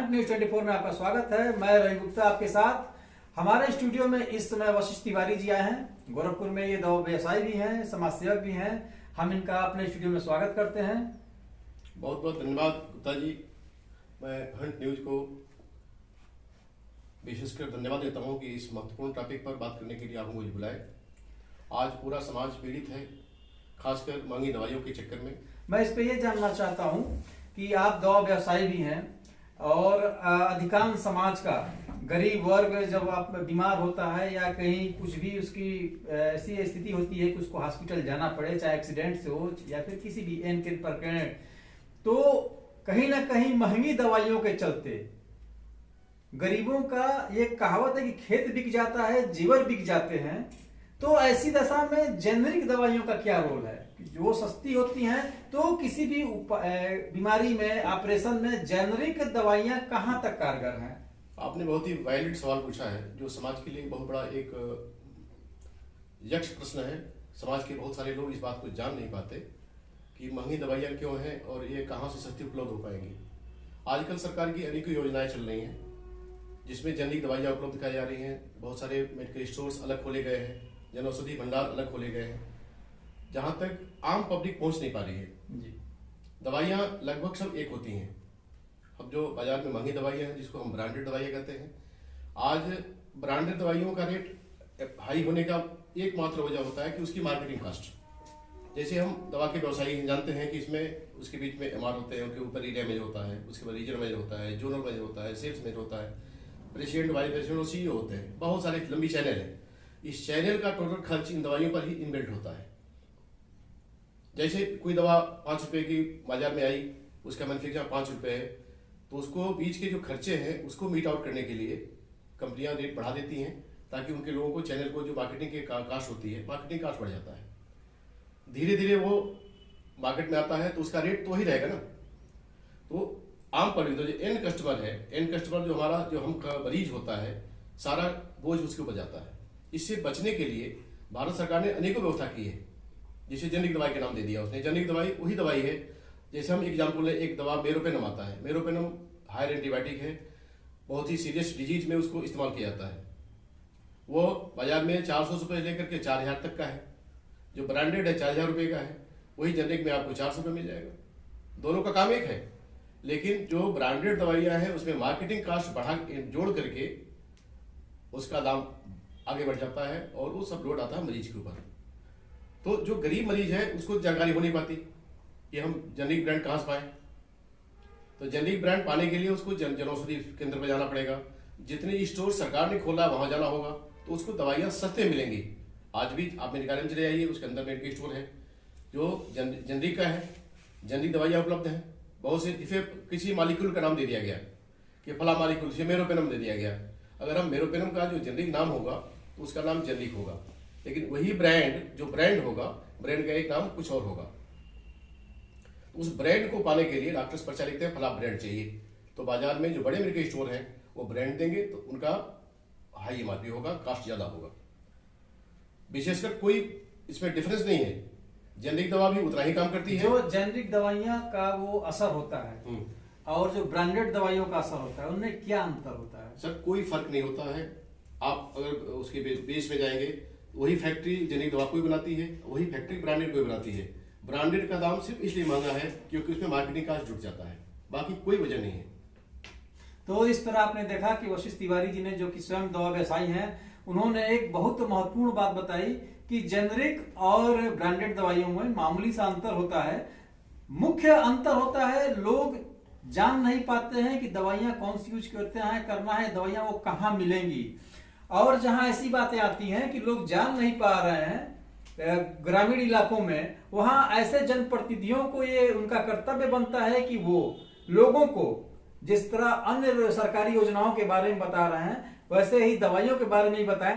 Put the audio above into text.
Hunt news 24 में आपका स्वागत है। मैं रवि गुप्ता आपके साथ। हमारे स्टूडियो में इस समय वशिष्ठ तिवारी जी आए हैं। गोरखपुर में ये दवा व्यवसायी भी हैं, समाज सेवक भी हैं। हम इनका अपने स्टूडियो में स्वागत करते हैं। बहुत बहुत धन्यवाद गुप्ता जी। मैं हंट न्यूज को विशेषकर धन्यवाद देता हूं कि इस महत्वपूर्ण टॉपिक पर बात करने के लिए आप मुझे बुलाए। आज पूरा समाज पीड़ित है, खासकर महंगी दवाइयों के चक्कर में। मैं इस पे ये जानना चाहता हूं कि आप दवा व्यवसायी भी हैं और अधिकांश समाज का गरीब वर्ग जब आप बीमार होता है या कहीं कुछ भी उसकी ऐसी स्थिति होती है कि उसको हॉस्पिटल जाना पड़े, चाहे एक्सीडेंट से हो या फिर किसी भी एन के प्रकरण, तो कहीं ना कहीं महंगी दवाइयों के चलते गरीबों का ये कहावत है कि खेत बिक जाता है, जीवर बिक जाते हैं। तो ऐसी दशा में जेनरिक दवाइयों का क्या रोल है? जो सस्ती होती हैं, तो किसी भी बीमारी में, ऑपरेशन में जेनरिक दवाइयां कहां तक कारगर हैं? आपने बहुत ही वैलिड सवाल पूछा है, जो समाज के लिए बहुत बड़ा एक यक्ष प्रश्न है। समाज के बहुत सारे लोग इस बात को जान नहीं पाते कि महंगी दवाइयां क्यों हैं और ये कहां से सस्ती उपलब्ध हो पाएंगी। आजकल सरकार की अनेकों योजनाएं चल रही हैं जिसमें जेनरिक दवाइयां उपलब्ध कराई जा रही हैं। बहुत सारे मेडिकल स्टोर्स अलग खोले गए हैं, जन औषधि भंडार अलग खोले गए हैं, जहां तक आम पब्लिक पहुंच नहीं पा रही है जी। दवाइयां लगभग सब एक होती हैं। अब जो बाजार में महंगी दवाइयां हैं, जिसको हम ब्रांडेड दवाइयां कहते हैं, आज ब्रांडेड दवाइयों का रेट हाई होने का एकमात्र वजह होता है कि उसकी मार्केटिंग कॉस्ट। जैसे हम दवा के व्यवसायी जानते हैं कि इसमें उसके बीच में एमआर होते हैं, उनके ऊपर एरिया मेजर होता है, उसके बाद रीजन मेजर होता है, जोनल मेजर होता है, सेल्स मेजर होता है, प्रेसिडेंट, वाइस प्रेसिडेंट और सीईओ होते हैं। बहुत सारे लंबी चैनल है। इस चैनल का टोटल खर्च इन दवाइयों पर ही इनबिल्ट होता है। जैसे कोई दवा 5 रुपए की बाजार में आई, उसका मैन्युफैक्चर 5 रुपए है, तो उसको बीच के जो खर्चे हैं उसको मीट आउट करने के लिए कंपनियां रेट बढ़ा देती हैं, ताकि उनके लोगों को चैनल को जो मार्केटिंग के कास्ट होती है, मार्केटिंग कास्ट बढ़ जाता है। धीरे धीरे वो मार्केट में आता है तो उसका रेट तो वही रहेगा ना। तो आम पब्लिक, जो एंड कस्टमर है, एंड कस्टमर जो हमारा जो हम मरीज होता है, सारा बोझ उसके ऊपर जाता है। इससे बचने के लिए भारत सरकार ने अनेकों व्यवस्था की है। जैसे जेनरिक दवाई का नाम दे दिया उसने। जेनरिक दवाई वही दवाई है, जैसे हम एग्जाम्पल है, एक दवा मेरोपेनम आता है। मेरोपेनम हायर एंटीबायोटिक है, बहुत ही सीरियस डिजीज में उसको इस्तेमाल किया जाता है। वो बाजार में 400 रुपये लेकर के 4000 तक का है। जो ब्रांडेड है 4000 रुपये का है, वही जेनरिक में आपको 400 रुपये मिल जाएगा। दोनों का काम एक है, लेकिन जो ब्रांडेड दवाइयां हैं उसमें मार्केटिंग कास्ट बढ़ा जोड़ करके उसका दाम आगे बढ़ जाता है और वो सब लोड आता है मरीज के ऊपर। तो जो गरीब मरीज है उसको जानकारी हो नहीं पाती कि हम जेनरिक ब्रांड कहां से पाएं। तो जेनरिक ब्रांड पाने के लिए उसको जनौषधि केंद्र पर जाना पड़ेगा। जितने स्टोर सरकार ने खोला वहां जाना होगा, तो उसको दवाइयां सस्ते मिलेंगी। आज भी आप मेडिकल में चले जाइए, उसके अंदर मेडिकल स्टोर है जो जेनरिक का है, जेनरिक दवाइयां उपलब्ध है। बहुत से जिसे किसी मालिक्यूल का नाम दे दिया गया कि फला मालिक्यूल से मेरोपेनम दे दिया गया। अगर हम मेरोपेनम का जो जेनरिक नाम होगा तो उसका नाम जेनरिक होगा, लेकिन वही ब्रांड जो ब्रांड होगा, ब्रांड का एक नाम कुछ और होगा। उस ब्रांड को पाने के लिए डॉक्टर्स पर्चा लिखते हैं, फला ब्रांड चाहिए। तो बाजार में जो बड़े मेडिकल स्टोर हैं वो ब्रांड देंगे तो उनका हाई एमआरपी होगा, कास्ट ज्यादा होगा। विशेषकर कोई इसमें डिफरेंस नहीं है, जेनरिक दवा भी उतना ही काम करती है। जो जेनरिक दवाइयां का वो असर होता है और जो ब्रांडेड दवाइयों का असर होता है, उनमें क्या अंतर होता है? सर, कोई फर्क नहीं होता है। आप अगर उसके बेस में जाएंगे, वही फैक्ट्री जेनरिक दवा कोई बनाती है, वही फैक्ट्री ब्रांडेड कोई बनाती है। ब्रांडेड का दाम सिर्फ इसलिए महंगा है क्योंकि उसमें मार्केटिंग कास्ट जुट जाता है, बाकी कोई वजह नहीं है। तो इस तरह आपने देखा कि वशिष्ठ तिवारी जी ने, जो कि स्वयं दवा व्यवसायी हैं, उन्होंने एक बहुत महत्वपूर्ण बात बताई कि जेनरिक और ब्रांडेड दवाइयों में मामूली सा अंतर होता है। मुख्य अंतर होता है, लोग जान नहीं पाते हैं कि दवाइयां कौन सी यूज करना है, दवाइयां वो कहाँ मिलेंगी। और जहां ऐसी बातें आती हैं कि लोग जान नहीं पा रहे हैं ग्रामीण इलाकों में, वहां ऐसे जनप्रतिनिधियों को ये उनका कर्तव्य बनता है कि वो लोगों को जिस तरह अन्य सरकारी योजनाओं के बारे में बता रहे हैं, वैसे ही दवाइयों के बारे में ही बताएं।